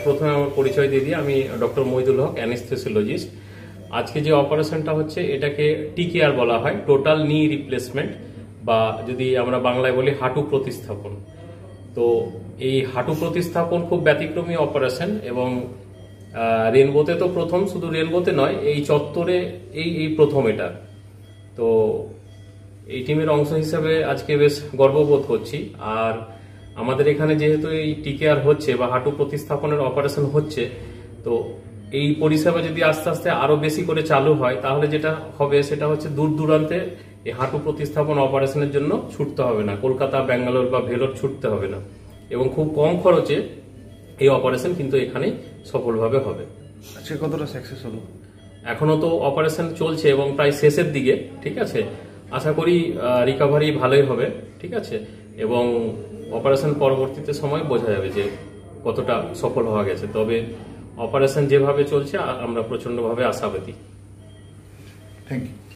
প্রথমে আমার পরিচয় দিয়ে দিই, আমি ডক্টর মইদুল হক, অ্যানেস্থেসিওলজিস্ট। আজকে যে অপারেশনটা হচ্ছে এটাকে টিকেআর বলা হয়, টোটাল নি রিপ্লেসমেন্ট, বা যদি আমরা বাংলায় বলি হাঁটু প্রতিস্থাপন। তো এই হাঁটু প্রতিস্থাপন খুব ব্যতিক্রমী অপারেশন, এবং রেনবোতে তো প্রথম, শুধু রেনবোতে নয়, এই চত্বরে এই প্রথম এটা। তো এই টিমের অংশ হিসেবে আজকে বেশ গর্ববোধ করছি। আর আমাদের এখানে যেহেতু এই টিকেআর হচ্ছে বা হাঁটু প্রতিস্থাপনের অপারেশন হচ্ছে, তো এই পরিষেবা যদি আস্তে আস্তে আরো বেশি করে চালু হয়, তাহলে যেটা হবে সেটা হচ্ছে দূর দূরান্তে এই হাঁটু প্রতিস্থাপন অপারেশনের জন্য ছুটতে হবে না, কলকাতা, ব্যাঙ্গালোর বা ভেলোর ছুটতে হবে না, এবং খুব কম খরচে এই অপারেশন কিন্তু এখানেই সফলভাবে হবে। আজকে কতটা সাকসেস হলো? এখনো তো অপারেশন চলছে এবং প্রায় শেষের দিকে, ঠিক আছে। আশা করি রিকভারি ভালোই হবে, ঠিক আছে, এবং অপারেশন পরবর্তীতে সময় বোঝা যাবে যে কতটা সফল হওয়া গেছে। তবে অপারেশন যেভাবে চলছে আমরা প্রচন্ডভাবে আশাবাদী। Thank you.